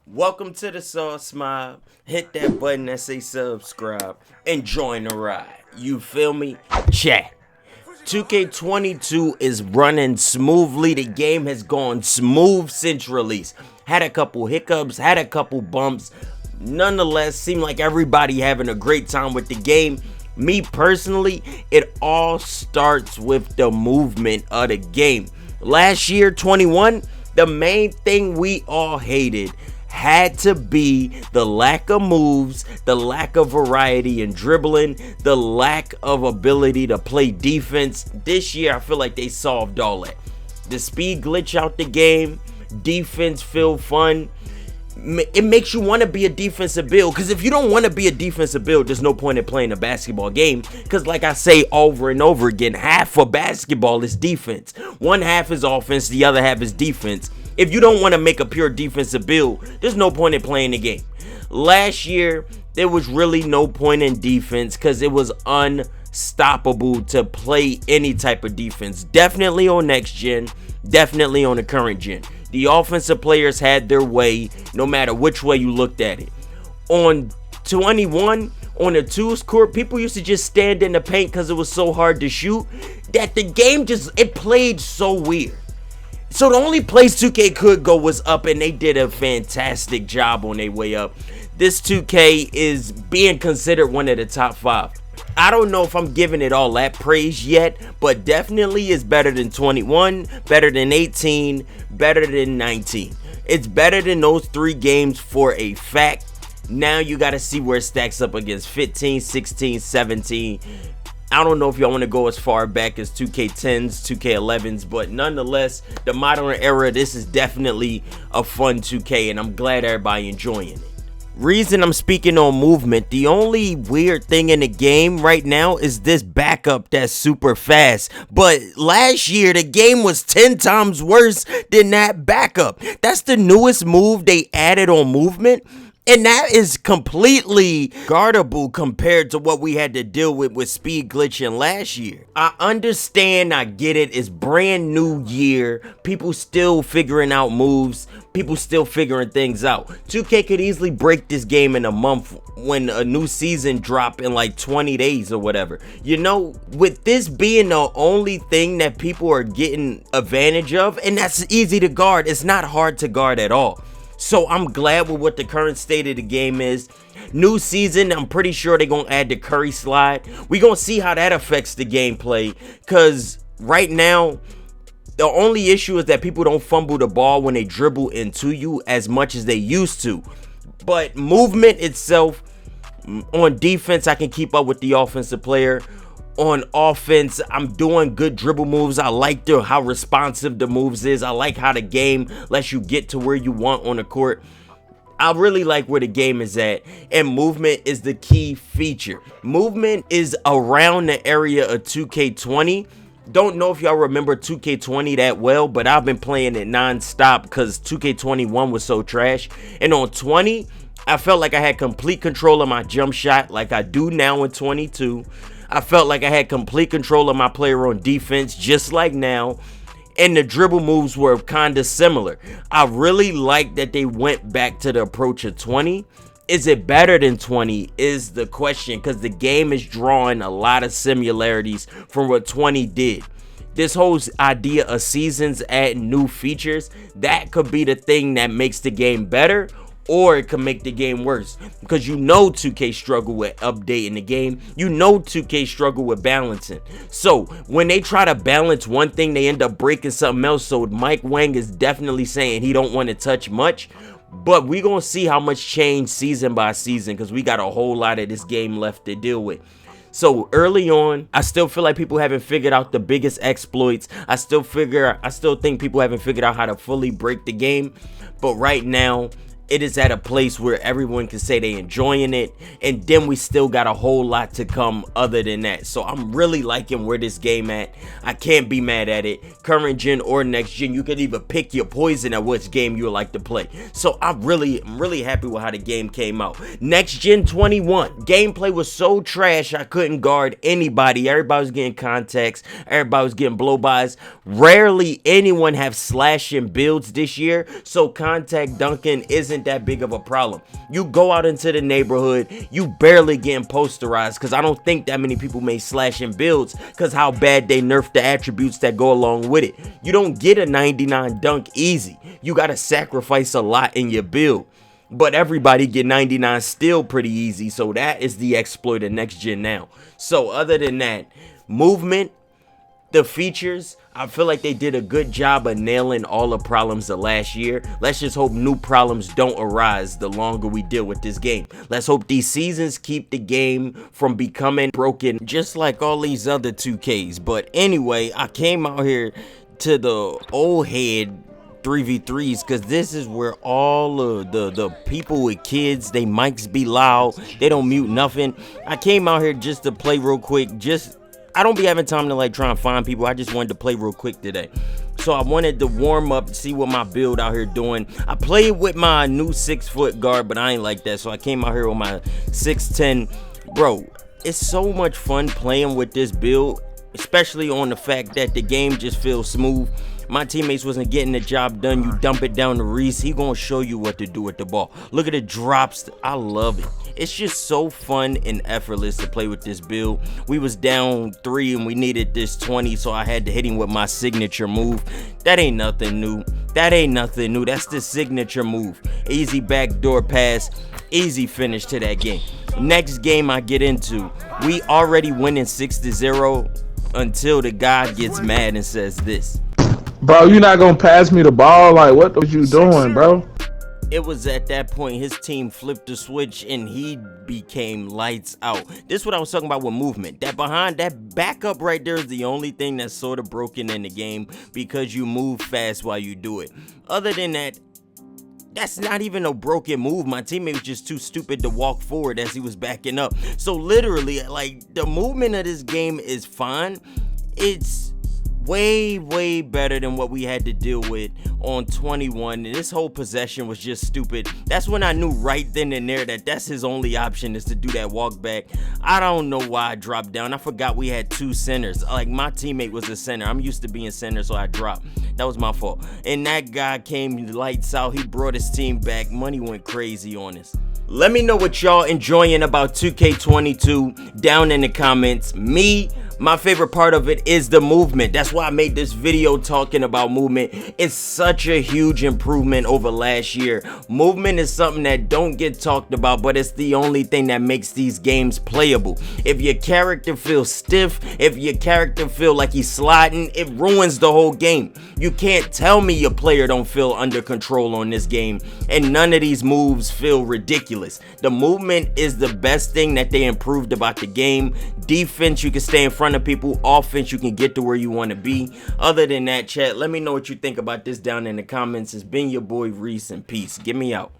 Welcome to the Sauce Mob. Hit that button that say subscribe and join the ride. You feel me? Chat. 2K22 is running smoothly. The game has gone smooth since release. Had a couple hiccups, had a couple bumps. Nonetheless, seemed like everybody having a great time with the game. Me personally, it all starts with the movement of the game. Last year, 21, the main thing we all hated had to be the lack of moves, the lack of variety in dribbling, the lack of ability to play defense. This year, I feel like they solved all that. The speed glitch out the game, defense feel fun. It makes you want to be a defensive build, because if you don't want to be a defensive build, there's no point in playing a basketball game, because like I say over and over again, half of basketball is defense. One half is offense, the other half is defense. If you don't want to make a pure defensive build, there's no point in playing the game. Last year, there was really no point in defense because it was unstoppable to play any type of defense. Definitely on next gen, definitely on the current gen. The offensive players had their way no matter which way you looked at it. On 21, on the twos court, people used to just stand in the paint because it was so hard to shoot that the game it played so weird. So the only place 2K could go was up, and they did a fantastic job on their way up. This 2K is being considered one of the top 5. I don't know if I'm giving it all that praise yet, but definitely is better than 21, better than 18, better than 19. It's better than those 3 games for a fact. Now you got to see where it stacks up against 15, 16, 17. I don't know if y'all want to go as far back as 2K10s, 2K11s, but nonetheless, the modern era, this is definitely a fun 2K, and I'm glad everybody enjoying it. Reason I'm speaking on movement, the only weird thing in the game right now is this backup that's super fast. But last year, the game was 10 times worse than that backup. That's the newest move they added on movement. And that is completely guardable compared to what we had to deal with speed glitching last year. I understand, I get it, it's brand new year, people still figuring out moves, people still figuring things out. 2K could easily break this game in a month when a new season drop in like 20 days or whatever. You know, with this being the only thing that people are getting advantage of, and that's easy to guard, it's not hard to guard at all. So I'm glad with what the current state of the game is. New season, I'm pretty sure they're going to add the Curry slide. We're going to see how that affects the gameplay. Because right now, the only issue is that people don't fumble the ball when they dribble into you as much as they used to. But movement itself, on defense, I can keep up with the offensive player. On offense, I'm doing good dribble moves. I like how responsive the moves is. I like how the game lets you get to where you want on the court. I really like where the game is at, and movement is the key feature. Movement is around the area of 2K20. Don't know if y'all remember 2K20 that well, but I've been playing it non-stop because 2K21 was so trash. And on 20, I felt like I had complete control of my jump shot like I do now in 22. I felt like I had complete control of my player on defense, just like now. And the dribble moves were kind of similar. I really like that they went back to the approach of 20. Is it better than 20 is the question, because the game is drawing a lot of similarities from what 20 did. This whole idea of seasons adding new features, that could be the thing that makes the game better, or it can make the game worse, because you know 2K struggle with updating the game. You know 2K struggle with balancing. So when they try to balance one thing, they end up breaking something else. So Mike Wang is definitely saying he don't want to touch much, but we're gonna see how much change season by season, because we got a whole lot of this game left to deal with. So early on, I still feel like people haven't figured out the biggest exploits. I still think people haven't figured out how to fully break the game. But right now, it is at a place where everyone can say they enjoying it, and then we still got a whole lot to come other than that. So I'm really liking where this game at. I can't be mad at it. Current gen or next gen, you can even pick your poison at which game you would like to play. So I'm really happy with how the game came out. Next gen 21 gameplay was so trash I couldn't guard anybody. Everybody was getting contacts, everybody was getting blow-bys. Rarely anyone have slashing builds this year, so contact dunking isn't isn't that big of a problem. You go out into the neighborhood, you barely getting posterized, because I don't think that many people may slash in builds because how bad they nerf the attributes that go along with it. You don't get a 99 dunk easy. You got to sacrifice a lot in your build. But everybody get 99 still pretty easy, so that is the exploit of next gen now. So other than that, movement, the features, I feel like they did a good job of nailing all the problems of last year. Let's just hope new problems don't arise the longer we deal with this game. Let's hope these seasons keep the game from becoming broken just like all these other 2Ks. But anyway, I came out here to the old head 3v3s because this is where all of the people with kids, they mics be loud, they don't mute nothing. I came out here just to play real quick. I don't be having time to like try and find people. I just wanted to play real quick today. So I wanted to warm up, see what my build out here doing. I played with my new 6-foot guard, but I ain't like that, so I came out here with my 6'10". Bro, it's so much fun playing with this build, especially on the fact that the game just feels smooth. My teammates wasn't getting the job done. You dump it down to Rease, he gonna show you what to do with the ball. Look at the drops. I love it. It's just so fun and effortless to play with this build. We was down 3 and we needed this 20, so I had to hit him with my signature move. That ain't nothing new. That's the signature move. Easy backdoor pass, easy finish to that game. Next game I get into, we already winning 6-0 until the guy gets mad and says this. Bro, you not gonna pass me the ball? Like, what was you doing, bro? It was at that point his team flipped the switch and he became lights out. This is what I was talking about with movement. That backup right there is the only thing that's sort of broken in the game because you move fast while you do it. Other than that, that's not even a broken move. My teammate was just too stupid to walk forward as he was backing up. So literally, like, the movement of this game is fine. It's way better than what we had to deal with on 21, and this whole possession was just stupid. That's when I knew right then and there that that's his only option, is to do that walk back. I don't know why I dropped down. I forgot we had 2 centers. Like, my teammate was a center. I'm used to being center, so I dropped. That was my fault. And that guy came lights out. He brought his team back. Money went crazy on us. Let me know what y'all enjoying about 2K22 down in the comments. My favorite part of it is the movement. That's why I made this video talking about movement. It's such a huge improvement over last year. Movement is something that don't get talked about, but it's the only thing that makes these games playable. If your character feels stiff, if your character feel like he's sliding, it ruins the whole game. You can't tell me your player don't feel under control on this game, and none of these moves feel ridiculous. The movement is the best thing that they improved about the game. Defense, you can stay in front of people. Offense, you can get to where you want to be. Other than that, chat, let me know what you think about this down in the comments. It's been your boy Rease, and peace. Get me out.